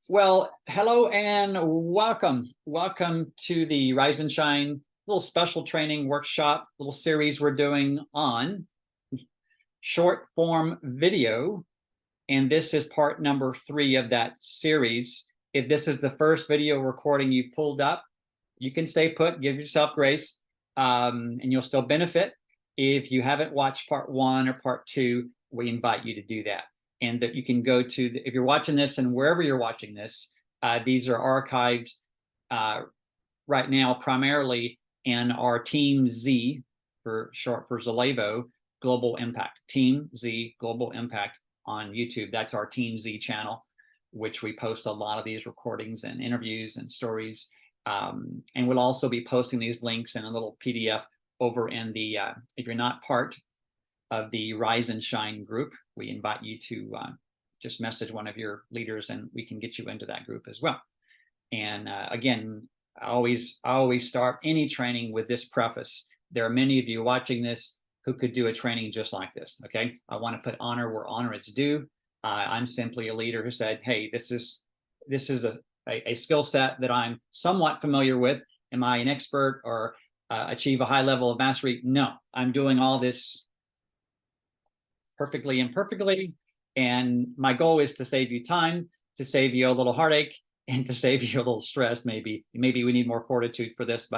Well, hello and welcome. Welcome to the Rise and Shine little special training workshop, little series we're doing on short form video. And this is part number 3 of that series. If this is the first video recording you've pulled up, you can stay put, give yourself grace, and you'll still benefit. If you haven't watched part 1 or part 2, we invite you to do that. And that you can go to, if you're watching this and wherever you're watching this, these are archived right now primarily in our Team Z, for short for Zalevo, Global Impact. Team Z Global Impact on YouTube. That's our Team Z channel, which we post a lot of these recordings and interviews and stories. And we'll also be posting these links in a little PDF over in the, if you're not part of the Rise and Shine group, we invite you to just message one of your leaders and we can get you into that group as well. And again, I always start any training with this preface. There are many of you watching this who could do a training just like this, okay? I want to put honor where honor is due. I'm simply a leader who said, hey, this is a skill set that I'm somewhat familiar with. Am I an expert or achieve a high level of mastery? No, I'm doing all this perfectly imperfectly. And my goal is to save you time, to save you a little heartache, and to save you a little stress. Maybe we need more fortitude for this,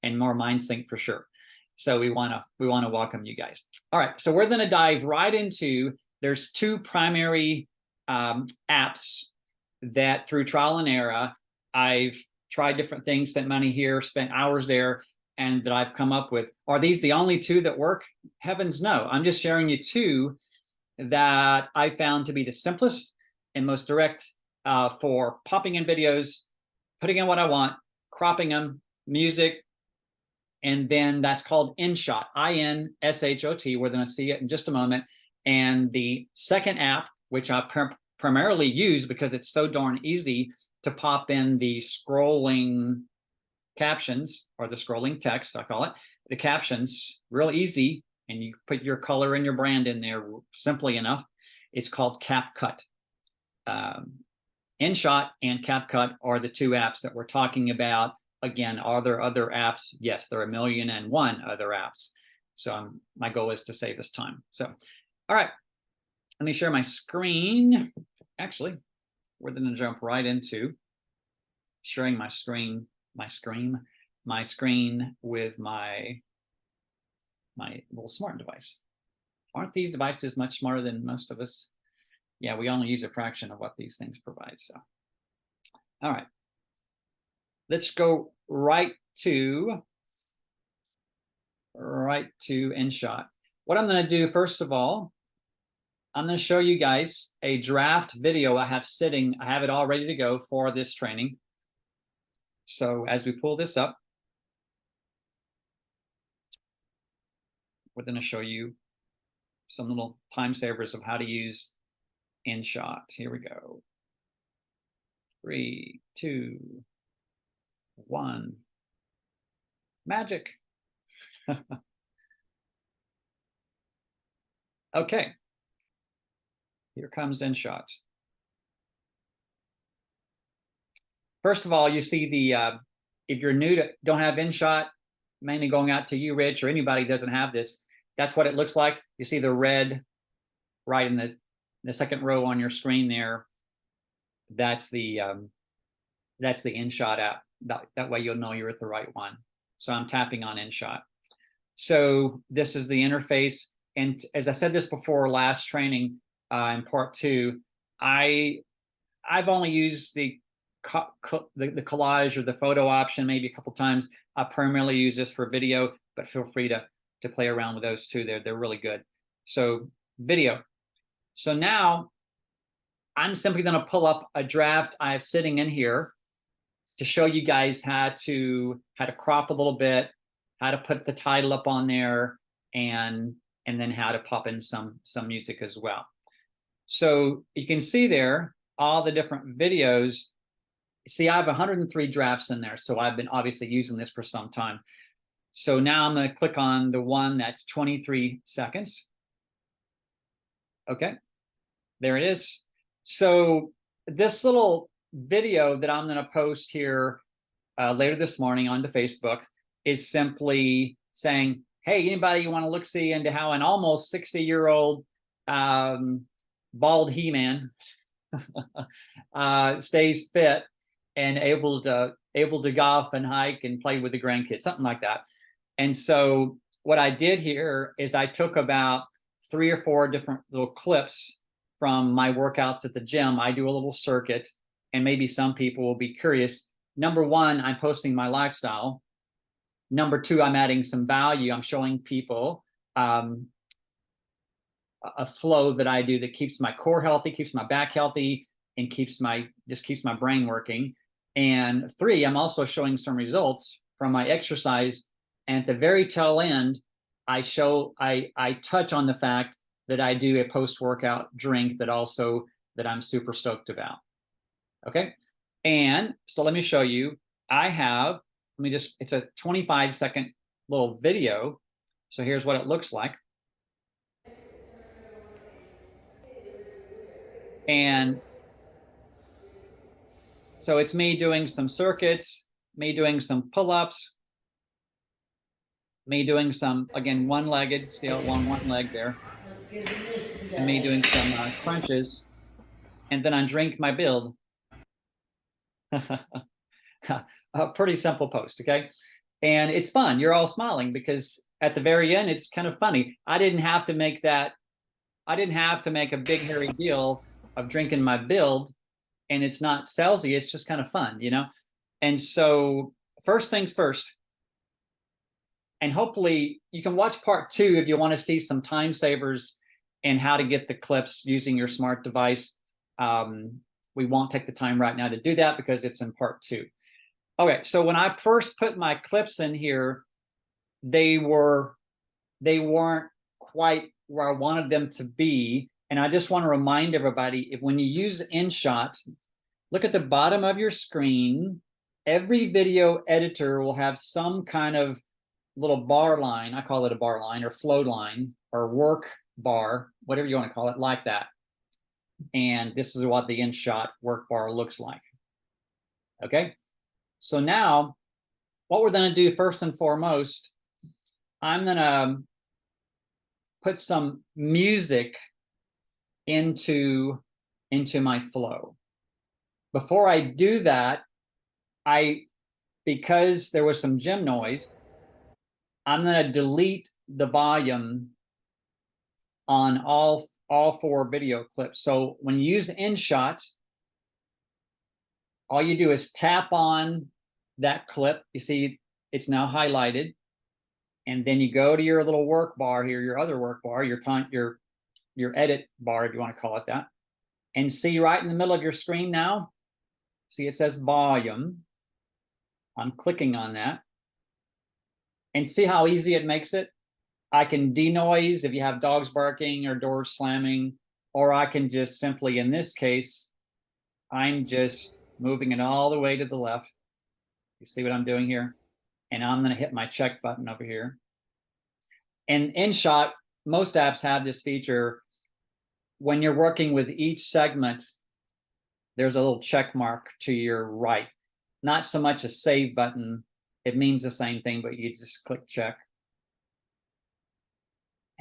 and more mind sync for sure. So we want to welcome you guys. All right, so we're going to dive right into. There's 2 primary apps that through trial and error I've tried different things, spent money here, spent hours there, and that I've come up with. Are these the only 2 that work? Heavens no. I'm just sharing you 2 that I found to be the simplest and most direct for popping in videos, putting in what I want, cropping them, music, and then that's called InShot, I-N-S-H-O-T. We're going to see it in just a moment. And the second app, which I primarily use because it's so darn easy to pop in the scrolling captions, or the scrolling text, I call it, the captions, real easy, and you put your color and your brand in there simply enough. It's called CapCut. InShot and CapCut are the 2 apps that we're talking about. Again, are there other apps? Yes, there are 1,000,001 other apps. So my goal is to save us time. So, all right, let me share my screen. Actually, we're going to jump right into sharing my screen with my little smart device. Aren't these devices much smarter than most of us? Yeah, we only use a fraction of what these things provide. So, all right, let's go right to InShot. What I'm going to do first of all, I'm going to show you guys a draft video I have sitting. I have it all ready to go for this training. So as we pull this up, we're going to show you some little time savers of how to use InShot. Here we go. 3, 2, 1. Magic. Okay. Here comes InShot. First of all, you see the, if you're new to, don't have InShot, mainly going out to you, Rich, or anybody doesn't have this, that's what it looks like. You see the red right in the second row on your screen there. That's the InShot app. That way you'll know you're at the right one. So I'm tapping on InShot. So this is the interface. And as I said this before last training in part 2, I've only used the collage or the photo option maybe a couple times. I primarily use this for video, but feel free to play around with those too. They're really good. So video. So now I'm simply going to pull up a draft I have sitting in here to show you guys how to crop a little bit, how to put the title up on there, and then how to pop in some music as well. So you can see there all the different videos. See, I have 103 drafts in there, so I've been obviously using this for some time. So now I'm going to click on the one that's 23 seconds. Okay. There it is. So this little video that I'm going to post here later this morning onto Facebook is simply saying, hey, anybody you want to look see into how an almost 60-year-old bald He-Man stays fit and able to golf and hike and play with the grandkids, something like that. And so what I did here is I took about 3 or 4 different little clips from my workouts at the gym. I do a little circuit, and maybe some people will be curious. Number 1, I'm posting my lifestyle. Number 2, I'm adding some value. I'm showing people a flow that I do that keeps my core healthy, keeps my back healthy, and keeps my brain working. And 3, I'm also showing some results from my exercise. And at the very tail end, I touch on the fact that I do a post-workout drink that I'm super stoked about. Okay. And so let me show you. It's a 25-second little video. So here's what it looks like. And so it's me doing some circuits, me doing some pull-ups, me doing some, again, one-legged, see along one leg there, and me doing some crunches, and then I drink my build. A pretty simple post, okay? And it's fun. You're all smiling because at the very end, it's kind of funny. I didn't have to make a big hairy deal of drinking my build, and it's not salesy. It's just kind of fun, you know? And so first things first, and hopefully you can watch part 2 if you want to see some time savers and how to get the clips using your smart device. We won't take the time right now to do that because it's in part 2. Okay, so when I first put my clips in here, they weren't quite where I wanted them to be. And I just want to remind everybody, when you use InShot, look at the bottom of your screen. Every video editor will have some kind of little bar line. I call it a bar line or flow line or work bar, whatever you want to call it, like that. And this is what the InShot work bar looks like. Okay, so now what we're going to do first and foremost, I'm going to put some music into my flow. Before I do that, because there was some gym noise, I'm going to delete the volume on all 4 video clips. So when you use InShot, all you do is tap on that clip. You see it's now highlighted. And then you go to your little work bar here, your other work bar, your edit bar, if you want to call it that. And see right in the middle of your screen now, see it says volume. I'm clicking on that. And see how easy it makes it? I can denoise if you have dogs barking or doors slamming, or I can just simply, in this case, I'm just moving it all the way to the left. You see what I'm doing here? And I'm going to hit my check button over here. And InShot, most apps have this feature. When you're working with each segment, there's a little check mark to your right. Not so much a save button. It means the same thing, but you just click check.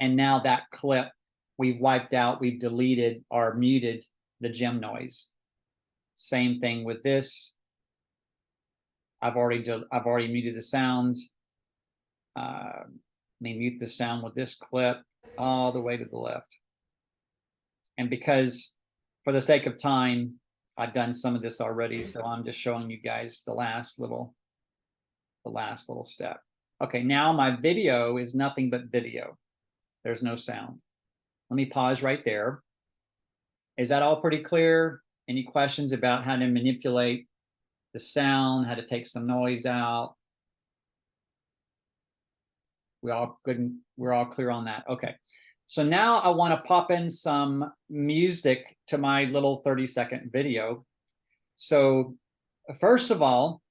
And now that clip, we've wiped out, we've deleted or muted the gym noise. Same thing with this. I've already muted the sound. Let me mute the sound with this clip all the way to the left. And because, for the sake of time, I've done some of this already, so I'm just showing you guys the last little step. Okay, now my video is nothing but video. There's no sound. Let me pause right there. Is that all pretty clear? Any questions about how to manipulate the sound, how to take some noise out? We're all clear on that. Okay. So now I want to pop in some music to my little 30-second video. So first of all,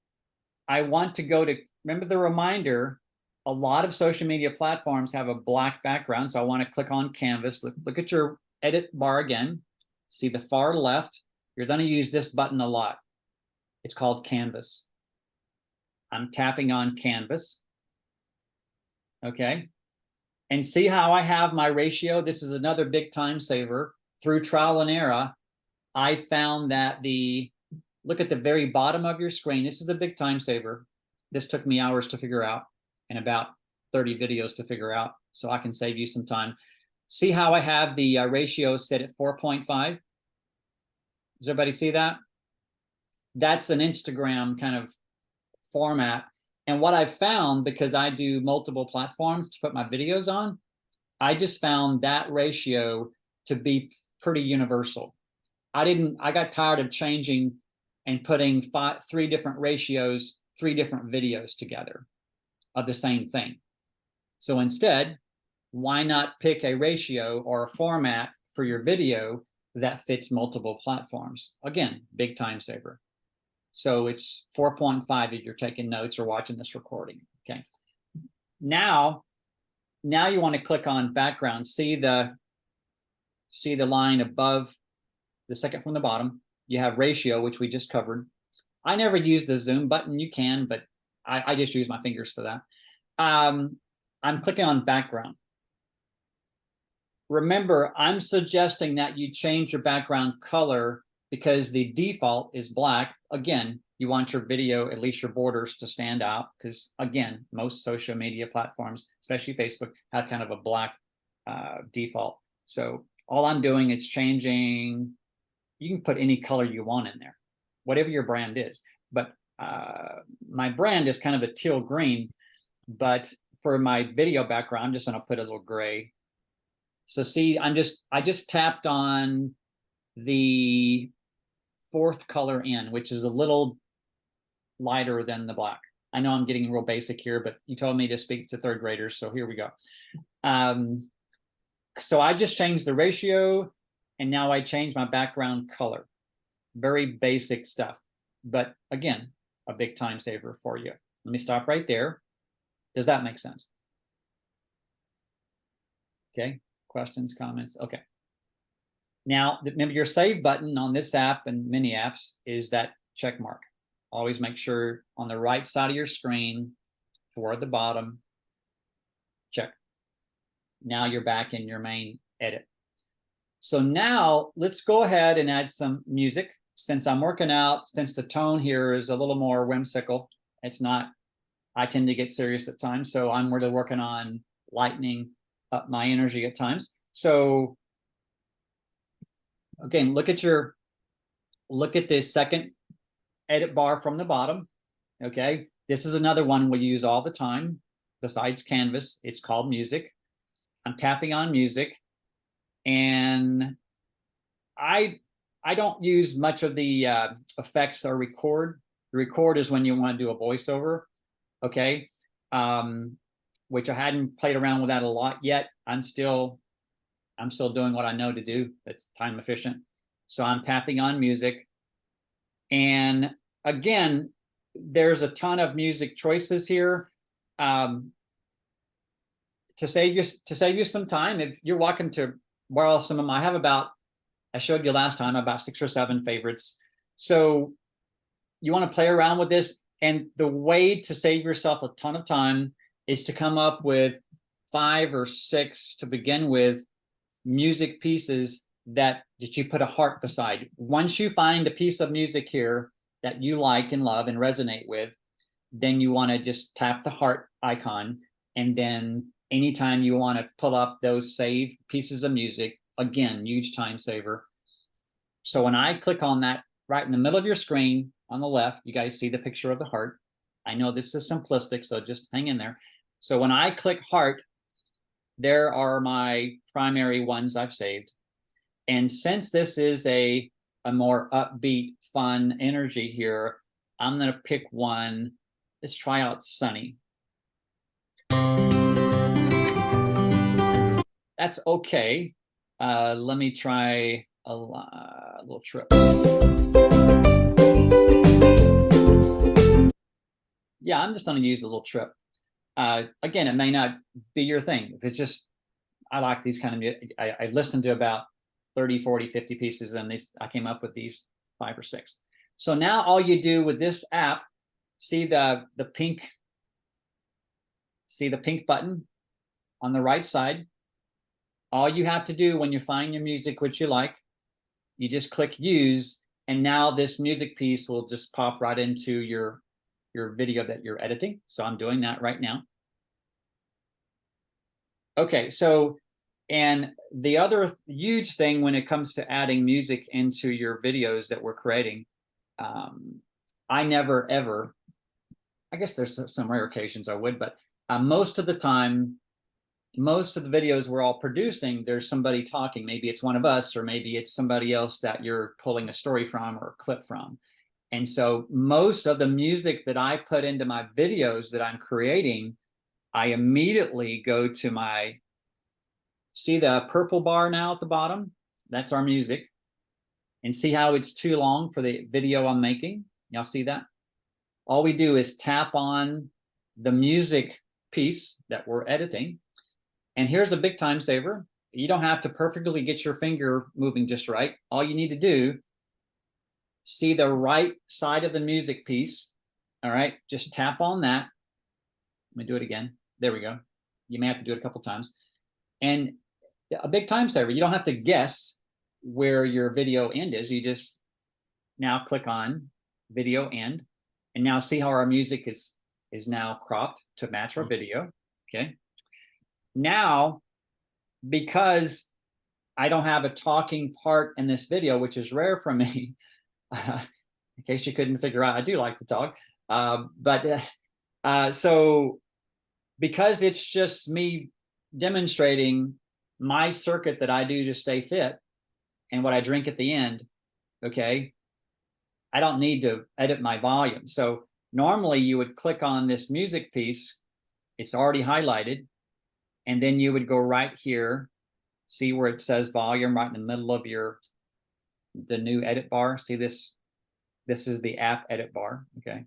I want to go to, remember the reminder, a lot of social media platforms have a black background. So I want to click on Canvas. Look at your edit bar again. see the far left, you're going to use this button a lot. It's called Canvas. I'm tapping on Canvas. Okay. And see how I have my ratio? This is another big time saver. Through trial and error, I found that look at the very bottom of your screen. This is a big time saver. This took me hours to figure out and about 30 videos to figure out, so I can save you some time. See how I have the ratio set at 4.5? Does everybody see that? That's an Instagram kind of format. And what I've found, because I do multiple platforms to put my videos on, I just found that ratio to be pretty universal. I got tired of changing and putting 3 different ratios, 3 different videos together of the same thing. So instead, why not pick a ratio or a format for your video that fits multiple platforms? Again, big time saver. So it's 4.5 if you're taking notes or watching this recording. Okay. Now you want to click on background. See the line above the second from the bottom. You have ratio, which we just covered. I never use the zoom button. You can, but I just use my fingers for that. I'm clicking on background. Remember, I'm suggesting that you change your background color because the default is black. Again, you want your video, at least your borders, to stand out because, again, most social media platforms, especially Facebook, have kind of a black default. So all I'm doing is changing. You can put any color you want in there, whatever your brand is. But my brand is kind of a teal green, but for my video background, I'm just going to put a little gray. So see, I just tapped on the 4th color in, which is a little lighter than the black. I know I'm getting real basic here, but you told me to speak to 3rd graders, so here we go. So I just changed the ratio, and now I changed my background color. Very basic stuff, but again, a big time saver for you. Let me stop right there. Does that make sense? Okay, questions, comments? Okay. Now, remember your save button on this app and many apps is that check mark. Always make sure on the right side of your screen toward the bottom, check. Now you're back in your main edit. So now let's go ahead and add some music. Since I'm working out, since the tone here is a little more whimsical, it's not, I tend to get serious at times. So I'm really working on lightening up my energy at times. So again, look at this second edit bar from the bottom. Okay, this is another one we use all the time besides Canvas. It's called music. I'm tapping on music, and I don't use much of the effects or record. The record is when you want to do a voiceover. Okay, which I hadn't played around with that a lot yet. I'm still doing what I know to do. That's time efficient. So I'm tapping on music. And again, there's a ton of music choices here. To save you some time, if you're welcome to borrow some of them. I showed you last time about 6 or 7 favorites. So you want to play around with this. And the way to save yourself a ton of time is to come up with 5 or 6 to begin with music pieces that you put a heart beside. Once you find a piece of music here that you like and love and resonate with, then you want to just tap the heart icon. And then anytime you want to pull up those saved pieces of music, again, huge time saver. So when I click on that right in the middle of your screen on the left, you guys see the picture of the heart. I know this is simplistic, so just hang in there. So when I click heart, there are my primary ones I've saved. And since this is a more upbeat, fun energy here, I'm going to pick one. Let's try out Sunny. That's okay. Let me try a little trip. Yeah, I'm just going to use a little trip. Again, it may not be your thing. If it's just, I like these kind of music. I listened to about 30, 40, 50 pieces, and I came up with these 5 or 6. So now all you do with this app, see the pink button on the right side. All you have to do when you find your music which you like, you just click use, and now this music piece will just pop right into your video that you're editing. So I'm doing that right now. Okay, so, and the other huge thing when it comes to adding music into your videos that we're creating, I never ever, I guess there's some rare occasions I would, but most of the time, most of the videos we're all producing, there's somebody talking. Maybe it's one of us, or maybe it's somebody else that you're pulling a story from or a clip from. And so most of the music that I put into my videos that I'm creating, I immediately go to my, see the purple bar now at the bottom? That's our music. And see how it's too long for the video I'm making? Y'all see that? All we do is tap on the music piece that we're editing. And here's a big time saver. You don't have to perfectly get your finger moving just right. All you need to do, see the right side of the music piece. All right, just tap on that. Let me do it again. There we go. You may have to do it a couple times. And a big time saver. You don't have to guess where your video end is. You just now click on video end. And now see how our music is now cropped to match our video. Okay. Now, because I don't have a talking part in this video, which is rare for me, in case you couldn't figure out, I do like to talk. So because it's just me demonstrating my circuit that I do to stay fit and what I drink at the end, okay, I don't need to edit my volume. So normally you would click on this music piece, it's already highlighted, and then you would go right here, see where it says volume right in the middle of the new edit bar. See this? This is the app edit bar, okay?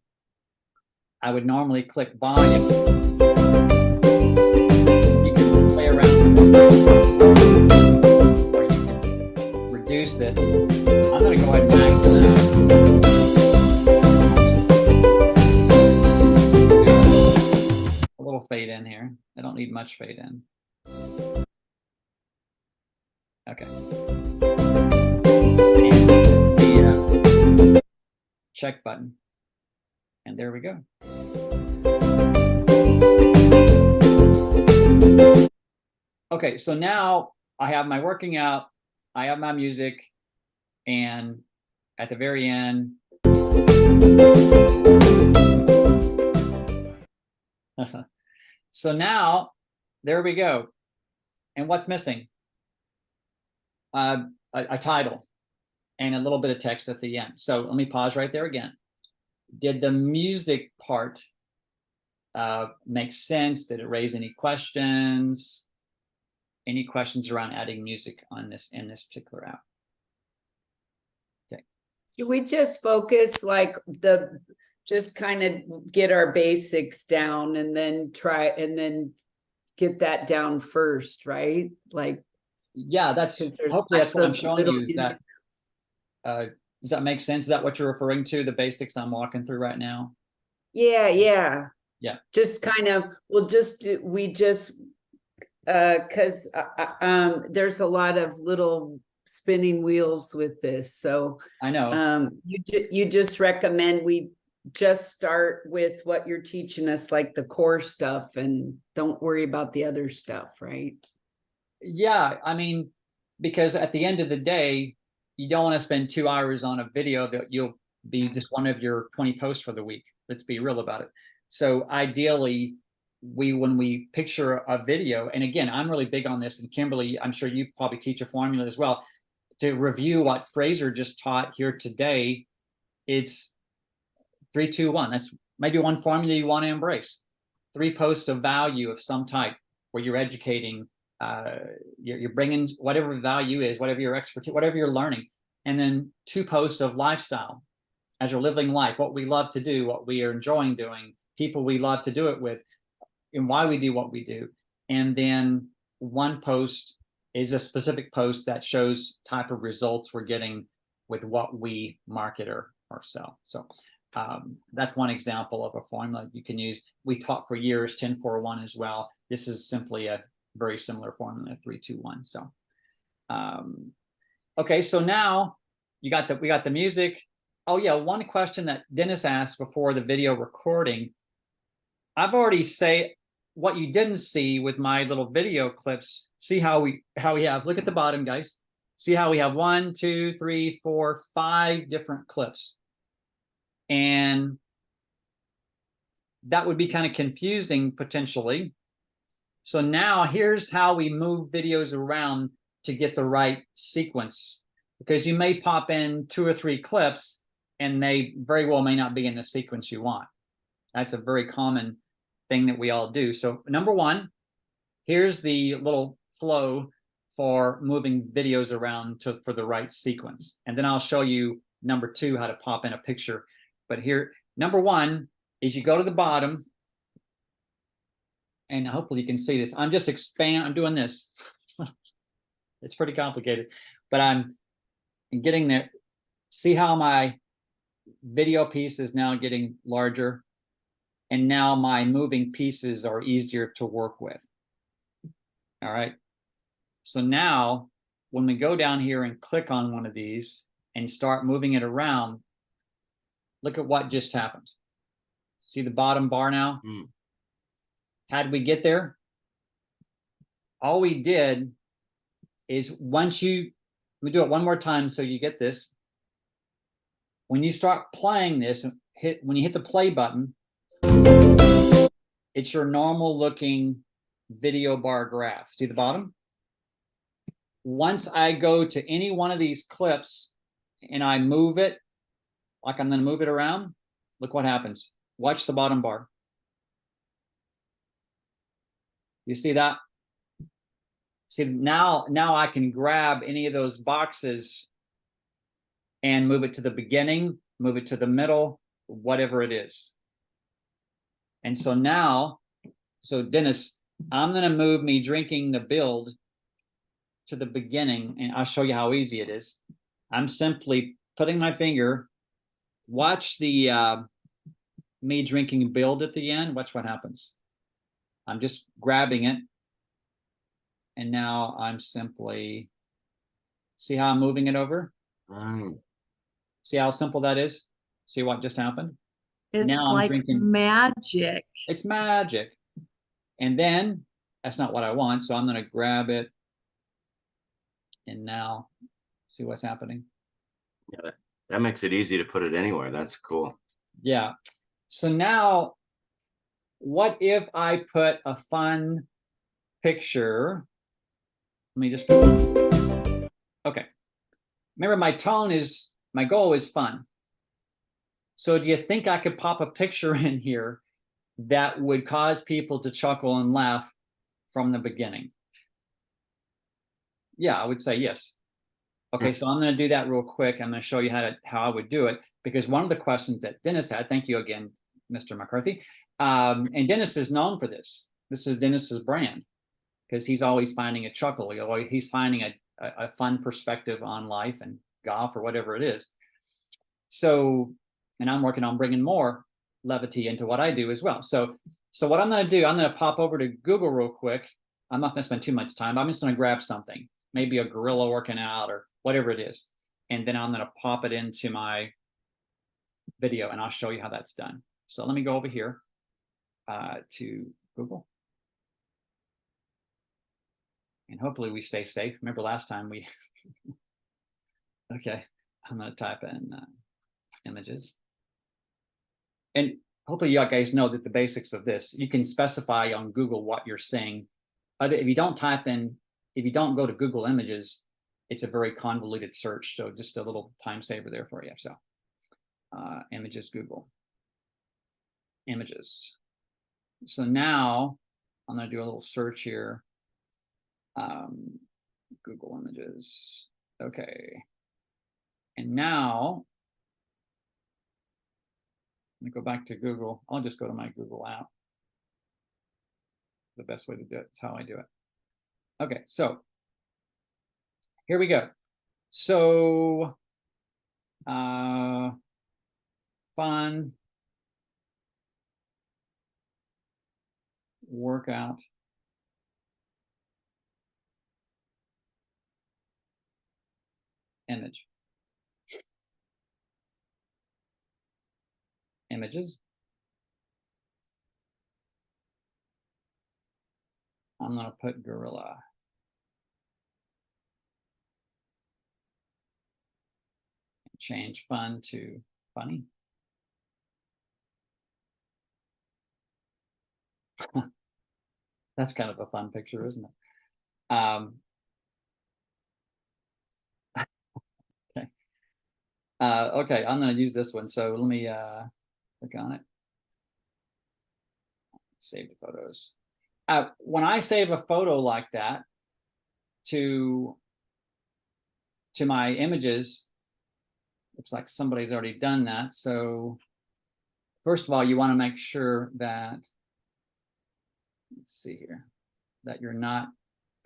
I would normally click volume. You can play around or you can reduce it. I'm gonna go ahead and max it out. A little fade in here. I don't need much fade in. Okay. And the check button. And there we go. Okay, so now I have my working out, I have my music, and at the very end, so now there we go. And what's missing? A title and a little bit of text at the end. So let me pause right there again. Did the music part make sense? Did it raise any questions? Any questions around adding music on this in this particular app? Okay. Should we just focus like just kind of get our basics down and then get that down first, right? Like, yeah, that's hopefully that's what I'm showing you. Is that does that make sense? Is that what you're referring to? The basics I'm walking through right now? Yeah. Just kind of, because there's a lot of little spinning wheels with this. So I know. You just recommend we just start with what you're teaching us, like the core stuff, and don't worry about the other stuff, right? Yeah, I mean, because at the end of the day, you don't want to spend 2 hours on a video that you'll be just one of your 20 posts for the week. Let's be real about it. So ideally, when we picture a video, and again, I'm really big on this, and Kimberly, I'm sure you probably teach a formula as well, to review what Fraser just taught here today. It's 3, 2, 1. That's maybe one formula you want to embrace. 3 posts of value of some type where you're educating, you're bringing whatever value is, whatever your expertise, whatever you're learning, and then 2 posts of lifestyle as you're living life, what we love to do, what we are enjoying doing, people we love to do it with, and why we do what we do. And then 1 post is a specific post that shows type of results we're getting with what we market or sell. So that's one example of a formula you can use. We taught for years 10-4-1 as well. This is simply a very similar formula, 3-2-1. So okay, so now we got the music. Oh yeah, one question that Dennis asked before the video recording. I've already say what you didn't see with my little video clips. See how we have, look at the bottom, guys. See how we have 1, 2, 3, 4, 5 different clips. And that would be kind of confusing potentially. So now here's how we move videos around to get the right sequence, because you may pop in 2 or 3 clips and they very well may not be in the sequence you want. That's a very common thing that we all do. So number one, here's the little flow for moving videos around for the right sequence. And then I'll show you number 2, how to pop in a picture. But here, number 1 is you go to the bottom, and hopefully you can see this. I'm doing this. It's pretty complicated, but I'm getting there. See how my video piece is now getting larger, and now my moving pieces are easier to work with. All right. So now when we go down here and click on one of these and start moving it around, look at what just happened. See the bottom bar now? How did we get there? All we did is let me do it one more time so you get this. When you start playing this, when you hit the play button, it's your normal looking video bar graph. See the bottom? Once I go to any one of these clips and I move it, like I'm going to move it around, look what happens. Watch the bottom bar. You see that? See, now I can grab any of those boxes and move it to the beginning, move it to the middle, whatever it is. And so now, Dennis, I'm going to move me drinking the build to the beginning, and I'll show you how easy it is. I'm simply putting my finger, watch the me drinking build at the end. Watch what happens. I'm just grabbing it. And now I'm simply, see how I'm moving it over? See how simple that is? See what just happened? It's now I'm like drinking magic. It's magic. And then that's not what I want. So I'm going to grab it. And now see what's happening. Yeah, that makes it easy to put it anywhere. That's cool. Yeah. So now, what if I put a fun picture? Let me just, okay. Remember, my goal is fun. So do you think I could pop a picture in here that would cause people to chuckle and laugh from the beginning? Yeah, I would say yes. Okay, so I'm going to do that real quick. I'm going to show you how I would do it, because one of the questions that Dennis had, thank you again, Mr. McCarthy, and Dennis is known for this. This is Dennis's brand, because he's always finding a chuckle. He's finding a fun perspective on life and golf or whatever it is. So, and I'm working on bringing more levity into what I do as well. So what I'm going to do, I'm going to pop over to Google real quick. I'm not going to spend too much time. I'm just going to grab something, maybe a gorilla working out or whatever it is. And then I'm going to pop it into my video, and I'll show you how that's done. So let me go over here to Google. And hopefully we stay safe. Remember last time we, okay, I'm going to type in images. And hopefully you guys know that the basics of this, you can specify on Google what you're saying. If you don't go to Google Images, it's a very convoluted search. So just a little time saver there for you. So images, Google images. So now I'm going to do a little search here. Google Images. Okay. And now let me go back to Google. I'll just go to my Google app. The best way to do it is how I do it. Okay, so here we go. So, fun workout. Image. Images. I'm going to put gorilla. Change fun to funny. That's kind of a fun picture, isn't it? Okay. Okay, I'm going to use this one. So let me click on it. Save the photos. When I save a photo like that to my images, looks like somebody's already done that. So first of all, you want to make sure that, let's see here, that you're not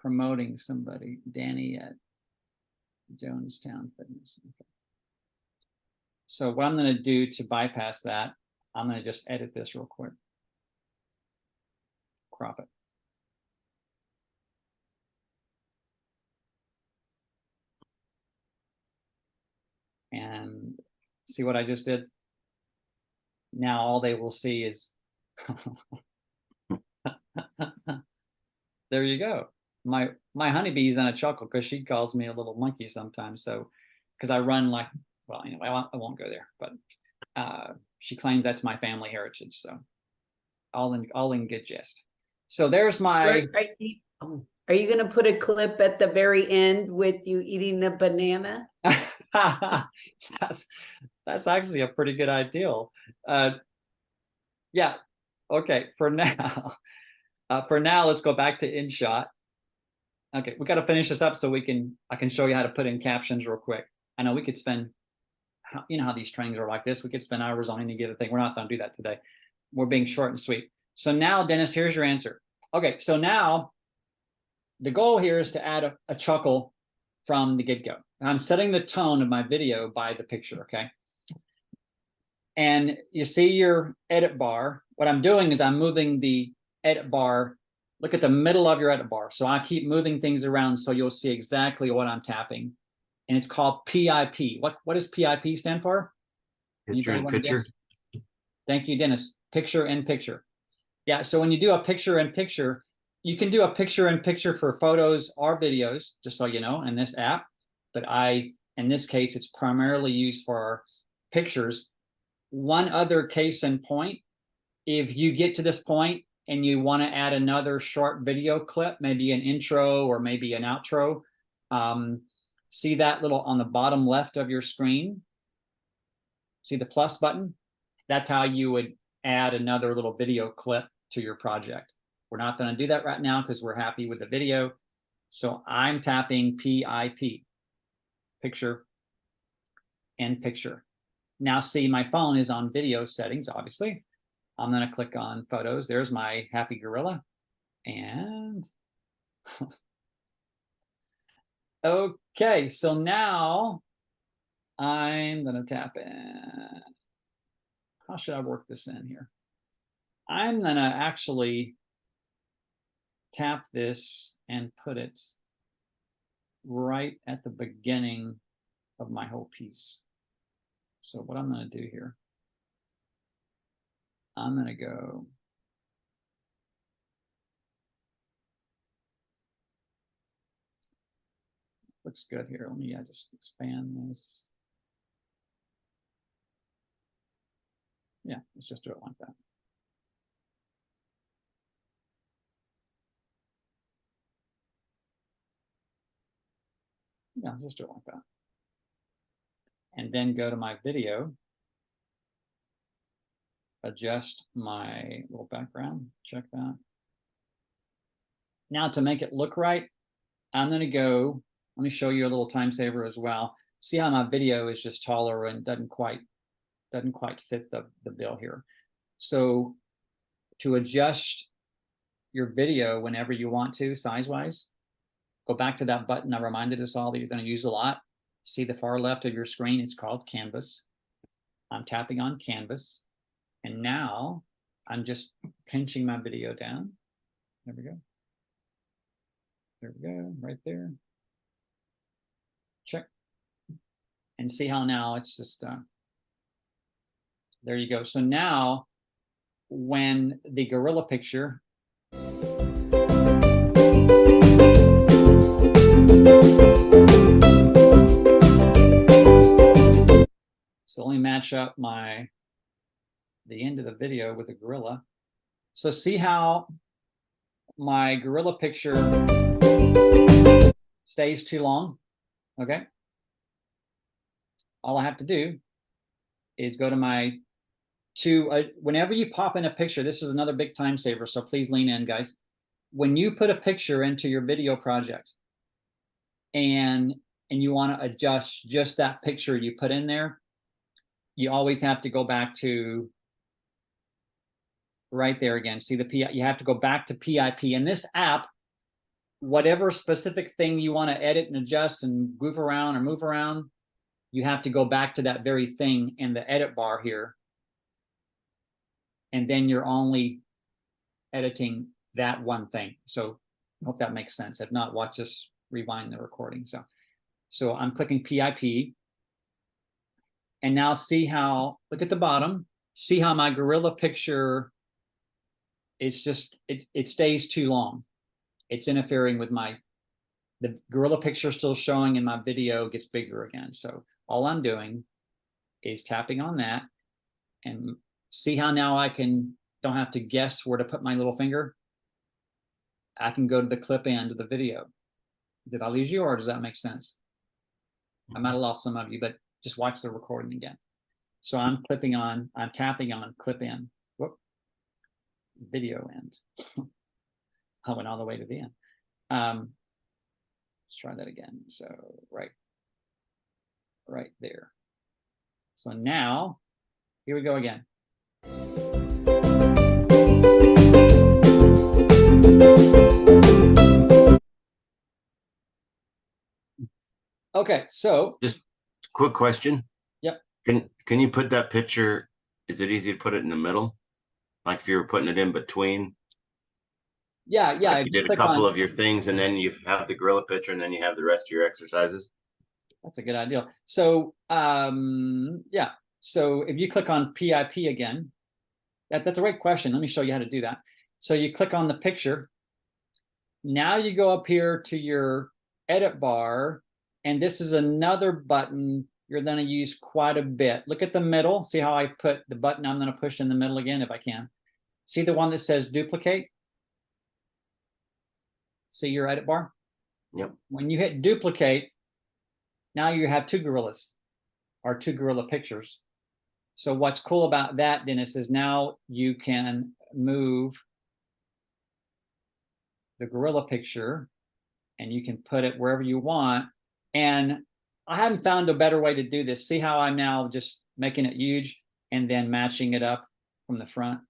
promoting somebody, Danny at Jonestown Fitness. Okay. So what I'm going to do to bypass that, I'm going to just edit this real quick. Crop it. And see what I just did? Now all they will see is, there you go. My honeybee's on a chuckle because she calls me a little monkey sometimes. So, because I run like, well, anyway, I won't go there, but she claims that's my family heritage. So all in good gist. So there's my. Are you going to put a clip at the very end with you eating a banana? That's actually a pretty good idea. Yeah. Okay. For now, let's go back to InShot. Okay, we got to finish this up so I can show you how to put in captions real quick. I know we could spend, you know how these trainings are like this. We could spend hours on any given thing. We're not going to do that today. We're being short and sweet. So now, Dennis, here's your answer. Okay, so now the goal here is to add a chuckle from the get-go. I'm setting the tone of my video by the picture, okay? And you see your edit bar. What I'm doing is I'm moving the edit bar. Look at the middle of your edit bar. So I keep moving things around so you'll see exactly what I'm tapping. And it's called PIP. What does PIP stand for? Picture in picture. Thank you, Dennis. Picture in picture. Yeah, so when you do a picture in picture, you can do a picture in picture for photos or videos, just so you know, in this app. But in this case, it's primarily used for pictures. One other case in point, if you get to this point and you want to add another short video clip, maybe an intro or maybe an outro, see that little on the bottom left of your screen? See the plus button? That's how you would add another little video clip to your project. We're not going to do that right now because we're happy with the video. So I'm tapping PIP, picture in picture. Now see, my phone is on video settings, obviously. I'm going to click on photos. There's my happy gorilla. And okay, so now I'm going to tap in. How should I work this in here? I'm going to actually tap this and put it right at the beginning of my whole piece. So what I'm going to do here, I'm going to go looks good here. Let me just expand this. Yeah, let's just do it like that. Yeah, let's just do it like that. And then go to my video, adjust my little background, check that. Now to make it look right, I'm going to go, let me show you a little time saver as well. See how my video is just taller and doesn't quite fit the bill here. So to adjust your video whenever you want to, size-wise, go back to that button I reminded us all that you're going to use a lot. See the far left of your screen, it's called Canvas. I'm tapping on Canvas. And now I'm just pinching my video down. There we go. There we go, right there. Check. And see how now it's just, there you go. So now when the gorilla picture, so let me match up the end of the video with the gorilla. So see how my gorilla picture stays too long, okay? All I have to do is go to my whenever you pop in a picture, this is another big time saver, so please lean in, guys. When you put a picture into your video project and you want to adjust just that picture you put in there, you always have to go back to right there again. See the PIP, you have to go back to PIP. In this app, whatever specific thing you want to edit and adjust and goof around or move around, you have to go back to that very thing in the edit bar here. And then you're only editing that one thing. So I hope that makes sense. If not, watch us rewind the recording. So I'm clicking PIP. And now see how, look at the bottom, see how my gorilla picture is just, it stays too long. It's interfering with the gorilla picture still showing and my video gets bigger again. So all I'm doing is tapping on that and see how now I don't have to guess where to put my little finger. I can go to the clip end of the video. Did I lose you or does that make sense? I might have lost some of you, but just watch the recording again. So I'm tapping on clip in. Whoop. Video end. I went all the way to the end. Let's try that again. So right there. So now, here we go again. Okay, so Just quick question. Yep. Can you put that picture, is it easy to put it in the middle? Like if you were putting it in between? Yeah. Like you did a couple of your things and then you have the gorilla picture and then you have the rest of your exercises? That's a good idea. So yeah. So if you click on PIP again, that's a great question. Let me show you how to do that. So you click on the picture. Now you go up here to your edit bar, and this is another button you're going to use quite a bit. Look at the middle. See how I put the button I'm going to push in the middle again if I can. See the one that says duplicate? See your edit bar? Yep. When you hit duplicate, now you have two gorillas or two gorilla pictures. So what's cool about that, Dennis, is now you can move the gorilla picture and you can put it wherever you want. And I haven't found a better way to do this. See how I'm now just making it huge and then matching it up from the front.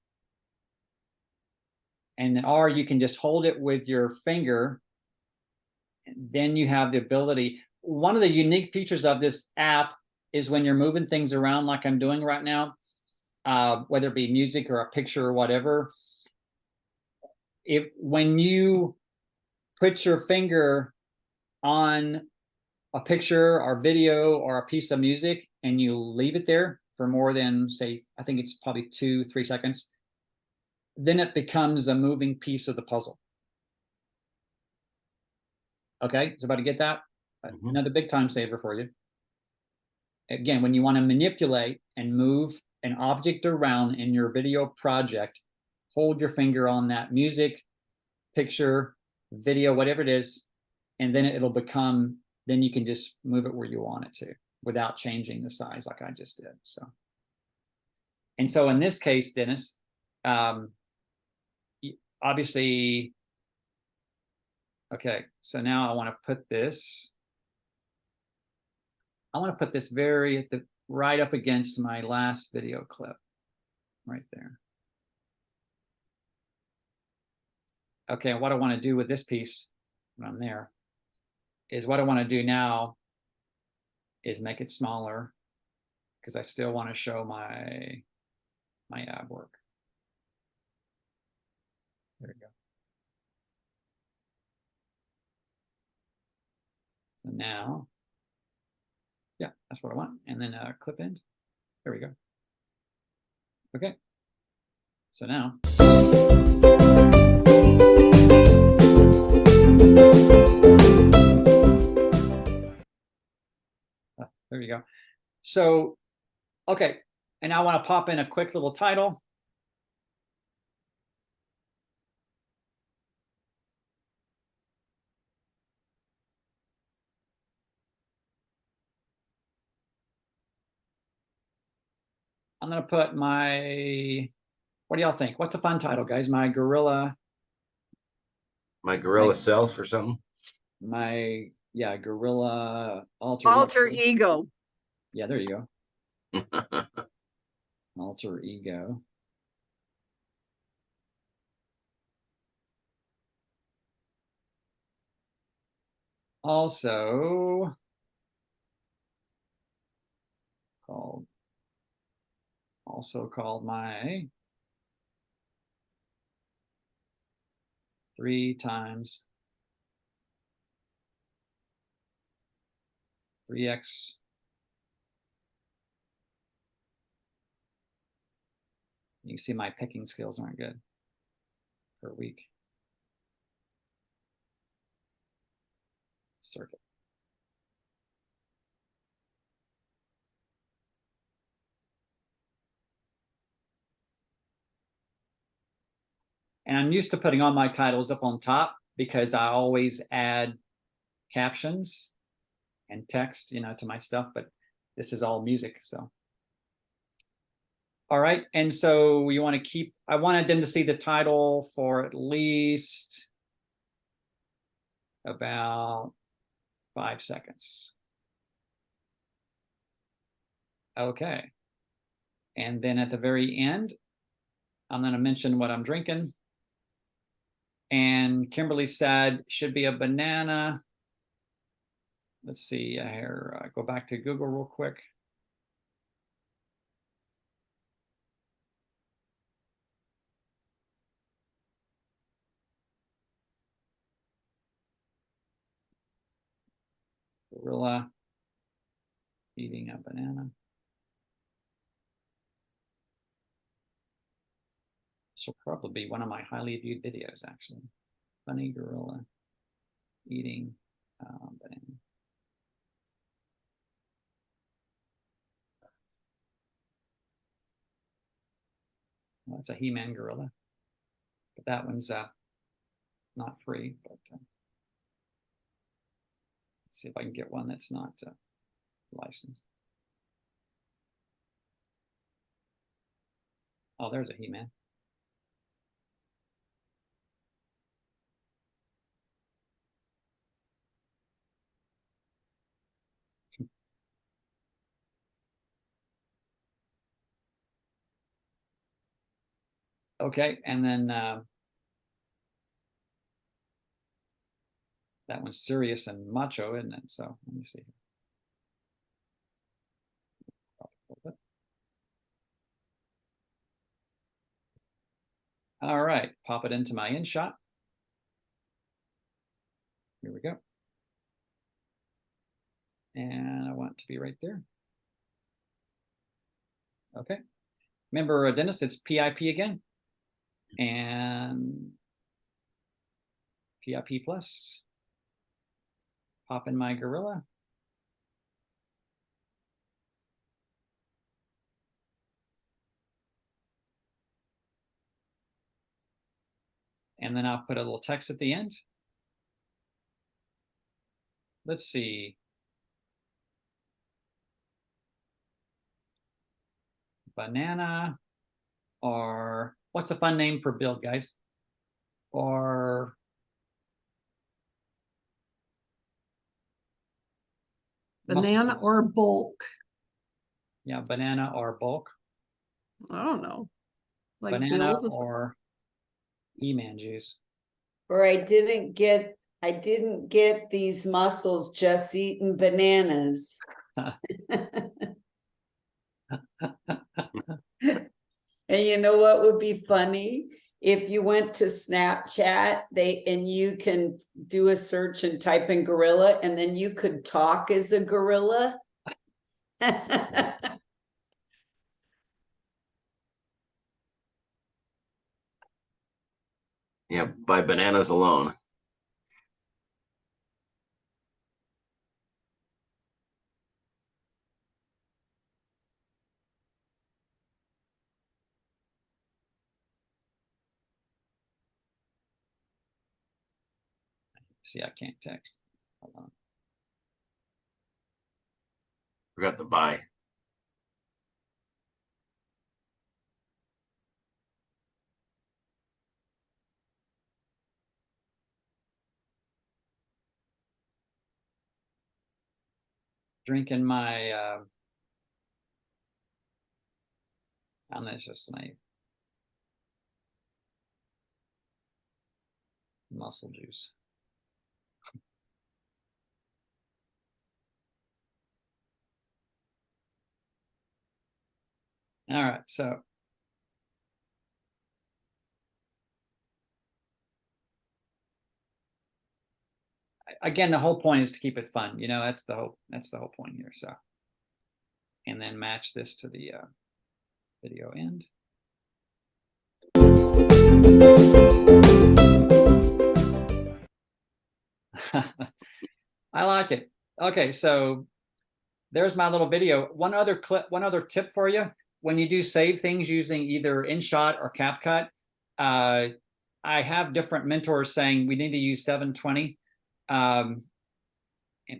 And or you can just hold it with your finger. And then you have the ability. One of the unique features of this app is when you're moving things around like I'm doing right now, whether it be music or a picture or whatever. When you put your finger on a picture or video or a piece of music and you leave it there for more than, say, I think it's probably 2-3 seconds, then it becomes a moving piece of the puzzle. Okay, so about to get that? Another big time saver for you. Again, when you want to manipulate and move an object around in your video project, hold your finger on that music, picture, video, whatever it is, and then it'll become, then you can just move it where you want it to without changing the size like I just did. So, and so in this case, Dennis, obviously, okay, so now I want to put this, right up against my last video clip, right there. Okay, what I want to do with this piece when I'm there is what I want to do now is make it smaller because I still want to show my ab work. There we go. So now, yeah, that's what I want. And then clip end. There we go. Okay. So now. There you go. So, okay. And I want to pop in a quick little title. I'm going to put my, what do y'all think? What's a fun title, guys? My gorilla self or something. Yeah, gorilla alter ego. Yeah, there you go. Alter ego. Also called my 3 times 3x you can see my picking skills aren't good per week. Circuit. And I'm used to putting all my titles up on top because I always add captions and text, to my stuff, but this is all music, so. All right, and so you want to keep, I wanted them to see the title for at least about 5 seconds. Okay. And then at the very end, I'm going to mention what I'm drinking. And Kimberly said, should be a banana. Let's see here, go back to Google real quick. Gorilla eating a banana. This will probably be one of my highly viewed videos, actually. Funny gorilla eating banana. Well, it's a He-Man gorilla, but that one's not free. But let's see if I can get one that's not licensed. Oh, there's a He-Man. Okay, and then that one's serious and macho, isn't it? So let me see. All right, pop it into my in shot. Here we go. And I want it to be right there. Okay. Remember, Dennis, it's PIP again. And PIP plus. Pop in my gorilla. And then I'll put a little text at the end. Let's see. Banana, or what's a fun name for build, guys? Or Banana or bulk? Yeah, banana or bulk. I don't know. Like Banana build or He-Man juice. Or I didn't get I didn't get these mussels just eating bananas. And you know what would be funny? If you went to Snapchat, and you can do a search and type in gorilla, and then you could talk as a gorilla. Yeah, by bananas alone. See, I can't text. Hold on. Forgot the buy. Drinking my that's just my muscle juice. All right, so again, the whole point is to keep it fun. You know, that's the whole point here. So, and then match this to the video end. I like it. Okay, so there's my little video. One other tip for you. When you do save things using either InShot or CapCut, I have different mentors saying we need to use 720. And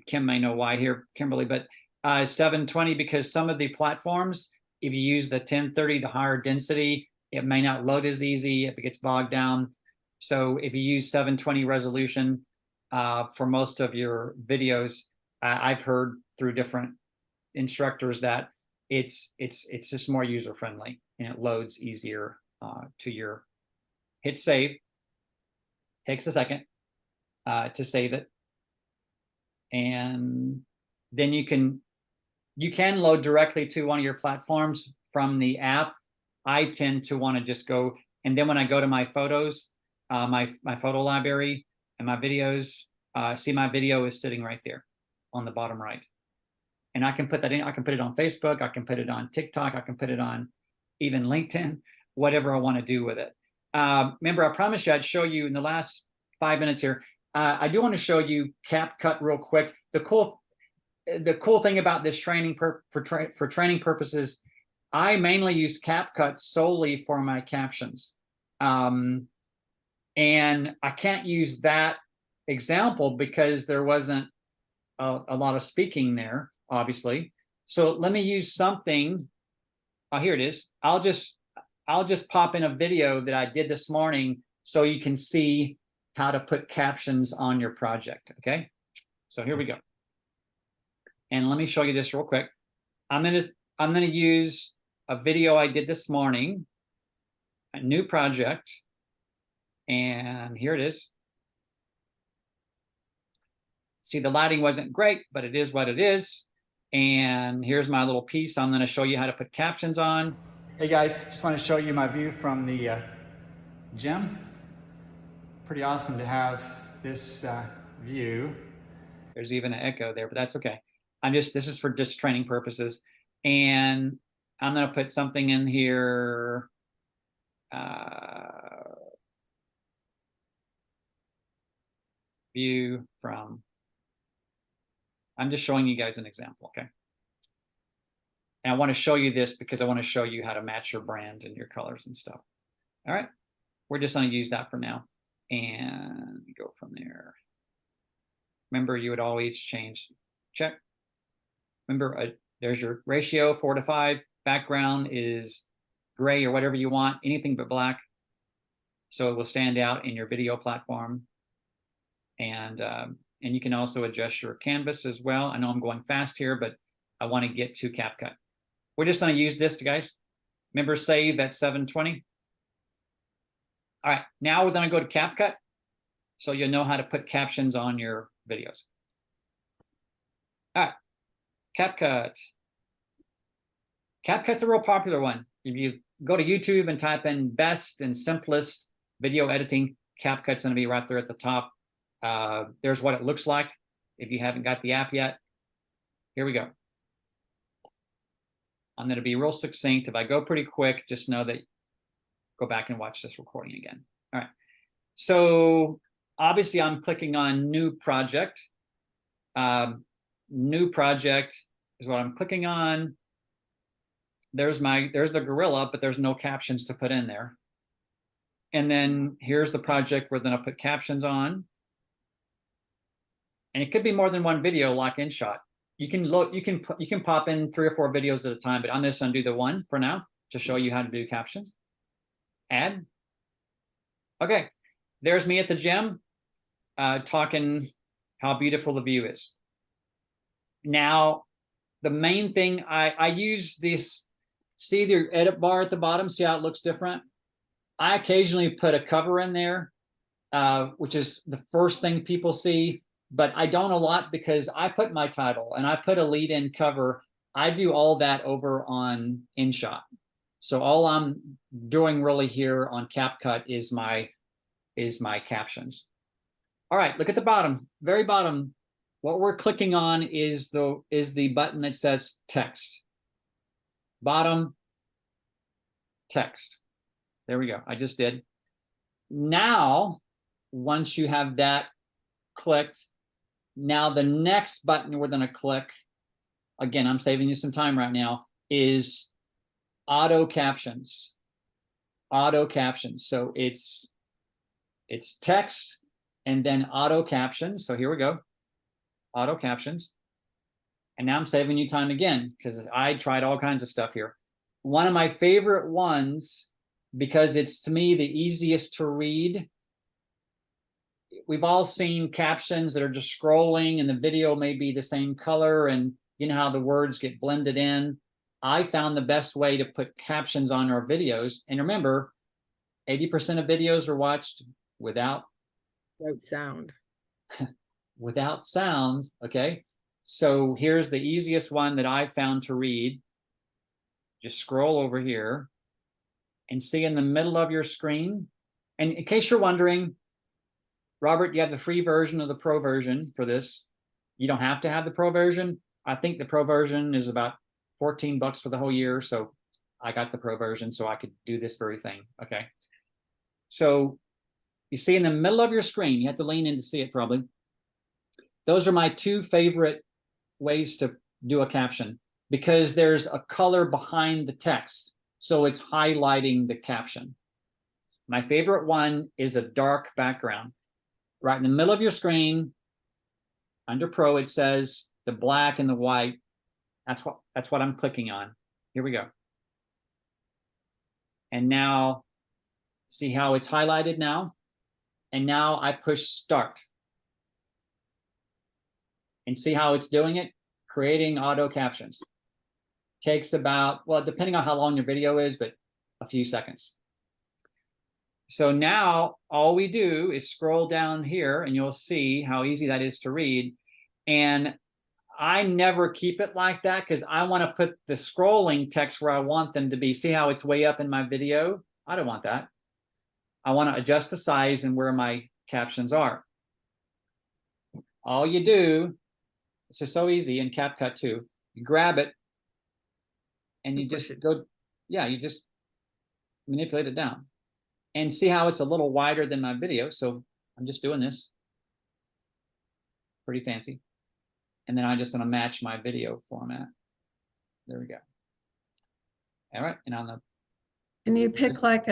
Kim may know why here, Kimberly, but 720, because some of the platforms, if you use the 1030, the higher density, it may not load as easy if it gets bogged down. So if you use 720 resolution for most of your videos, I've heard through different instructors that it's just more user friendly and it loads easier to your. Hit save. Takes a second to save it, and then you can load directly to one of your platforms from the app. I tend to want to just go, and then when I go to my photos, my photo library and my videos, see my video is sitting right there on the bottom right. And I can put that in, I can put it on Facebook, I can put it on TikTok, I can put it on even LinkedIn, whatever I want to do with it. Remember, I promised you I'd show you in the last 5 minutes here. I do want to show you CapCut real quick. The cool thing about this training for training purposes, I mainly use CapCut solely for my captions. And I can't use that example because there wasn't a lot of speaking there, obviously. So let me use something. Oh, here it is. I'll just pop in a video that I did this morning so you can see how to put captions on your project. Okay, so here we go. And let me show you this real quick. I'm gonna use a video I did this morning, a new project, and here it is. See, the lighting wasn't great, but it is what it is. And here's my little piece. I'm going to show you how to put captions on. Hey guys, just want to show you my view from the gym. Pretty awesome to have this view. There's even an echo there, but that's okay. This is for just training purposes. And I'm going to put something in here. View from, I'm just showing you guys an example, okay? And I want to show you this because I want to show you how to match your brand and your colors and stuff. All right, we're just going to use that for now and go from there. Remember, you would always change, check. Remember, there's your ratio, 4:5. Background is gray or whatever you want, anything but black. So it will stand out in your video platform. And you can also adjust your canvas as well. I know I'm going fast here, but I want to get to CapCut. We're just going to use this, guys. Remember, save at 720. All right, now we're going to go to CapCut. so you'll know how to put captions on your videos. All right, CapCut. CapCut's a real popular one. If you go to YouTube and type in best and simplest video editing, CapCut's going to be right there at the top. There's what it looks like if you haven't got the app yet. Here we go. I'm going to be real succinct. If I go pretty quick, just know that go back and watch this recording again. All right. So obviously I'm clicking on new project. New project is what I'm clicking on. There's the gorilla, but there's no captions to put in there. And then here's the project we're going to put captions on. And it could be more than one video like InShot. You can pop in 3 or 4 videos at a time, but I'm just going to do the one for now to show you how to do captions. Add. Okay, there's me at the gym talking how beautiful the view is. Now, the main thing I use this, see the edit bar at the bottom, see how it looks different? I occasionally put a cover in there, which is the first thing people see, but I don't a lot because I put my title and I put a lead in cover. I do all that over on InShot. So all I'm doing really here on CapCut is my captions. All right, look at the bottom, very bottom. What we're clicking on is the button that says text. Bottom, text. There we go. I just did. Now, once you have that clicked, now the next button we're going to click, again, I'm saving you some time right now, is auto captions. Auto captions. So it's text and then auto captions. So here we go. Auto captions. And now I'm saving you time again because I tried all kinds of stuff here. One of my favorite ones, because it's to me the easiest to read. We've all seen captions that are just scrolling and the video may be the same color and you know how the words get blended in. I found the best way to put captions on our videos. And remember, 80% of videos are watched without sound. without sound, okay? So here's the easiest one that I found to read. Just scroll over here and see in the middle of your screen. And in case you're wondering, Robert, you have the free version of the pro version for this. You don't have to have the pro version. I think the pro version is about $14 for the whole year. So I got the pro version so I could do this very thing, okay? So you see in the middle of your screen, you have to lean in to see it probably. Those are my 2 favorite ways to do a caption because there's a color behind the text. So it's highlighting the caption. My favorite one is a dark background. Right in the middle of your screen, under Pro, it says the black and the white. That's what I'm clicking on. Here we go. And now, see how it's highlighted now? And now I push start. And see how it's doing it? Creating auto captions. Takes about, well, depending on how long your video is, but a few seconds. So now all we do is scroll down here and you'll see how easy that is to read. And I never keep it like that because I want to put the scrolling text where I want them to be. See how it's way up in my video? I don't want that. I want to adjust the size and where my captions are. All you do, this is so easy in CapCut too. You grab it and you just go, yeah, you just manipulate it down. And see how it's a little wider than my video. So I'm just doing this. Pretty fancy. And then I'm just going to match my video format. There we go. All right. And on the. And you pick like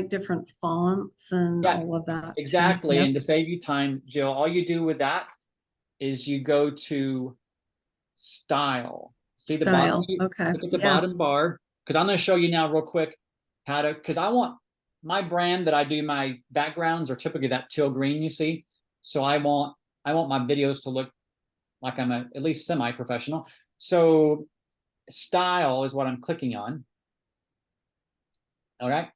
different fonts and all of that. Exactly. Yep. And to save you time, Jill, all you do with that is you go to style. See the bottom? Okay. Look at the bottom bar. Because I'm going to show you now real quick how to, because I want my brand that I do my backgrounds are typically that teal green you see. So I want my videos to look like I'm at least semi-professional. So style is what I'm clicking on. All right.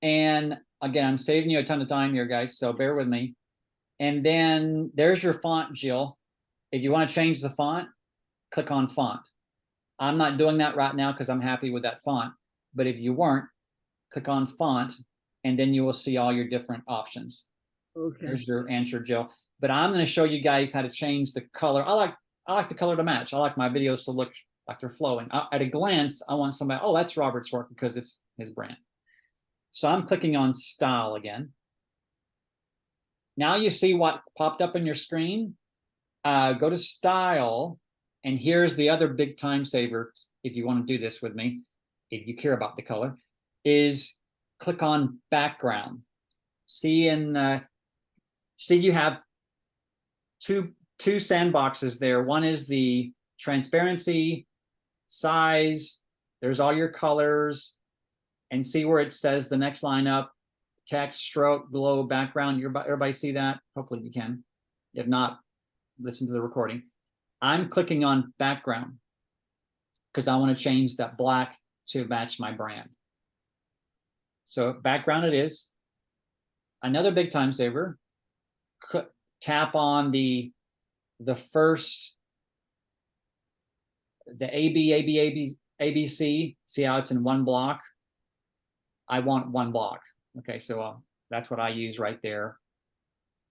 And again, I'm saving you a ton of time here, guys. So bear with me. And then there's your font, Jill. If you want to change the font, click on font. I'm not doing that right now because I'm happy with that font. But if you weren't, click on font, and then you will see all your different options. Okay. There's your answer, Jill. But I'm going to show you guys how to change the color. I like the color to match. I like my videos to look like they're flowing. At a glance, I want somebody, oh, that's Robert's work because it's his brand. So I'm clicking on style again. Now you see what popped up on your screen. Go to style, and here's the other big time saver. If you want to do this with me, if you care about the color, is click on background. See you have two sandboxes there. One is the transparency, size. There's all your colors, and see where it says the next line up, text, stroke, below, background. Everybody see that? Hopefully you can. If not, listen to the recording. I'm clicking on background because I want to change that black to match my brand. So background it is. Another big time saver. Tap on the first, the ABC. See how it's in one block? I want one block. Okay, so that's what I use right there.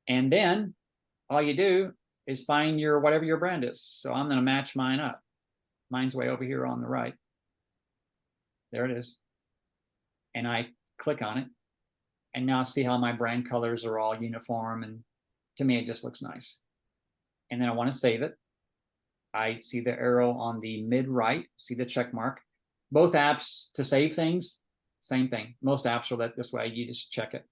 And then all you do is find your whatever your brand is. So I'm going to match mine up. Mine's way over here on the right. There it is. And I click on it. And now see how my brand colors are all uniform. And to me, it just looks nice. And then I want to save it. I see the arrow on the mid right, see the check mark. Both apps to save things, same thing. Most apps are this way. You just check it.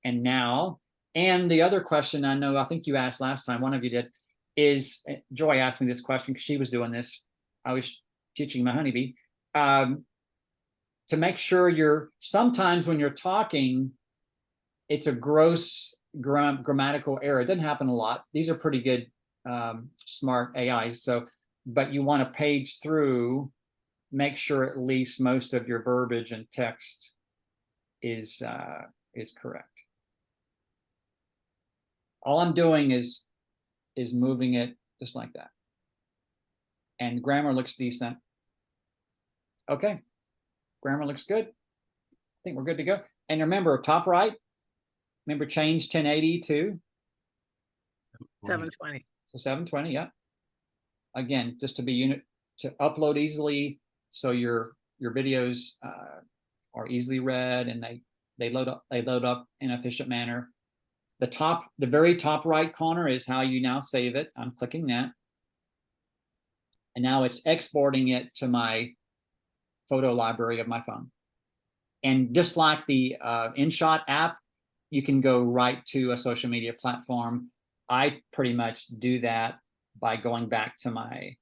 And now, and the other question I think you asked last time, one of you did, is Joy asked me this question because she was doing this. I was teaching my honeybee. To make sure sometimes when you're talking, it's a gross grammatical error. It doesn't happen a lot. These are pretty good, smart AIs. So, but you want to page through, make sure at least most of your verbiage and text is correct. All I'm doing is moving it just like that. And grammar looks decent. Okay. Grammar looks good. I think we're good to go. And remember, top right, remember change 1080 to 720. So 720, yeah. Again, just to upload easily, so your videos are easily read and they load up in an efficient manner. The very top right corner is how you now save it. I'm clicking that. And now it's exporting it to my photo library of my phone. And just like the InShot app, you can go right to a social media platform. I pretty much do that by going back to my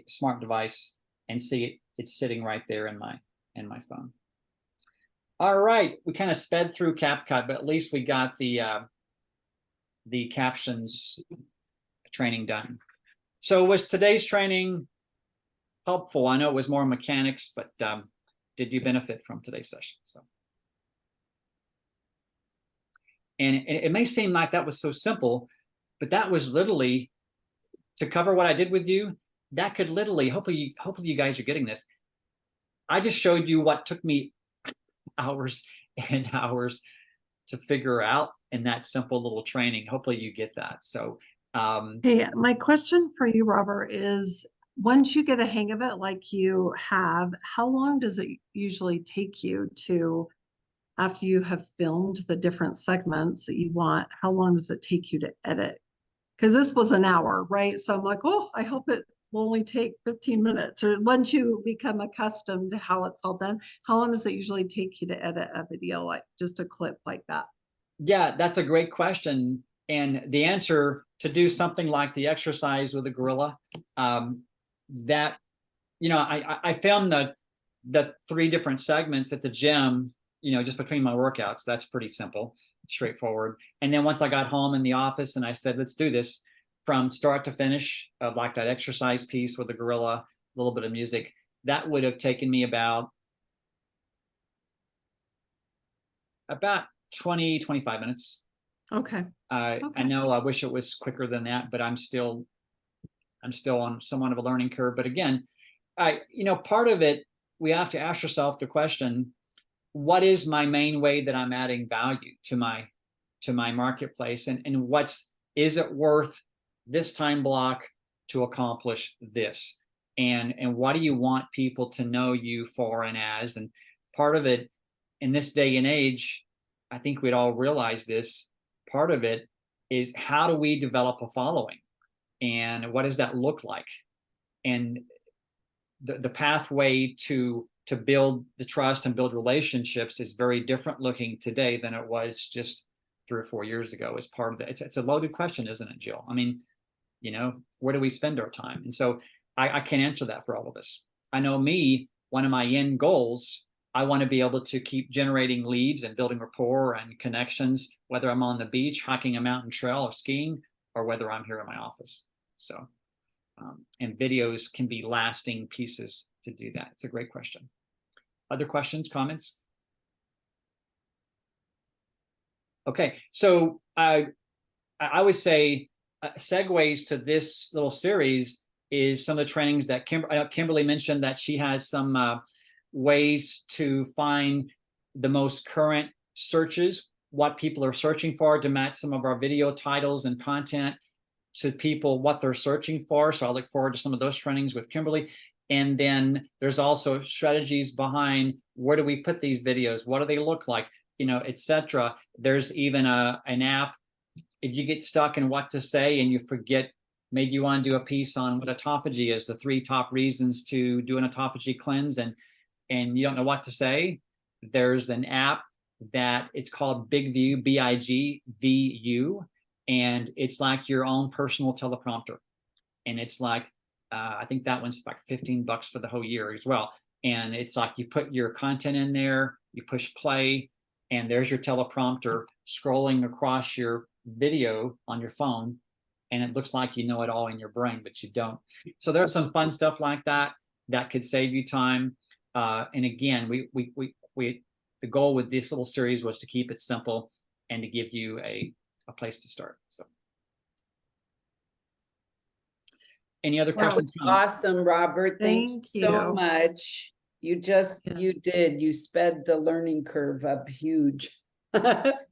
smart device and see it's sitting right there in my phone. All right, we kind of sped through CapCut, but at least we got the captions training done. So was today's training helpful? I know it was more mechanics, but did you benefit from today's session? So, and it may seem like that was so simple, but that was literally to cover what I did with you. That could literally, hopefully you guys are getting this. I just showed you what took me hours and hours to figure out in that simple little training. Hopefully you get that. So, Hey, my question for you, Robert, is once you get a hang of it like you have, how long does it usually take you to, after you have filmed the different segments that you want, how long does it take you to edit? Because this was an hour, right? So I'm like, oh, I hope it will only take 15 minutes. Or once you become accustomed to how it's all done, how long does it usually take you to edit a video, like just a clip like that? Yeah, that's a great question. And the answer, to do something like the exercise with the gorilla, that, I filmed the 3 different segments at the gym, just between my workouts. That's pretty simple, straightforward. And then once I got home in the office and I said, let's do this from start to finish, of like that exercise piece with the gorilla, a little bit of music, that would have taken me about 20, 25 minutes. Okay, I Okay. know I wish it was quicker than that, but I'm still on somewhat of a learning curve. But again, part of it, we have to ask yourself the question, what is my main way that I'm adding value to my marketplace, and is it worth this time block to accomplish this? And what do you want people to know you for and as? And part of it in this day and age, I think we'd all realize this, part of it is, how do we develop a following? And what does that look like? And the pathway to build the trust and build relationships is very different looking today than it was just 3 or 4 years ago. As part of that, it's a loaded question, isn't it, Jill? I mean, where do we spend our time? And so I can't answer that for all of us. I know me, one of my end goals, I want to be able to keep generating leads and building rapport and connections, whether I'm on the beach, hiking a mountain trail or skiing, or whether I'm here in my office. So, and videos can be lasting pieces to do that. It's a great question. Other questions, comments? Okay, so I would say segues to this little series is some of the trainings that Kimberly mentioned, that she has some ways to find the most current searches, what people are searching for, to match some of our video titles and content to people, what they're searching for. So I look forward to some of those trainings with Kimberly. And then there's also strategies behind, where do we put these videos? What do they look like? Etc. There's even an app. If you get stuck in what to say and you forget, maybe you want to do a piece on what autophagy is, the 3 top reasons to do an autophagy cleanse, and you don't know what to say, there's an app that it's called BigVu, BIGVU, and it's like your own personal teleprompter. And it's like, I think that one's like $15 for the whole year as well. And it's like, you put your content in there, you push play, and there's your teleprompter scrolling across your video on your phone. And it looks like you know it all in your brain, but you don't. So there's some fun stuff like that could save you time. And again, the goal with this little series was to keep it simple and to give you a place to start. So, any other That questions? was awesome, Robert. Thank you Thank so you. much. You Yeah. you sped the learning curve up huge.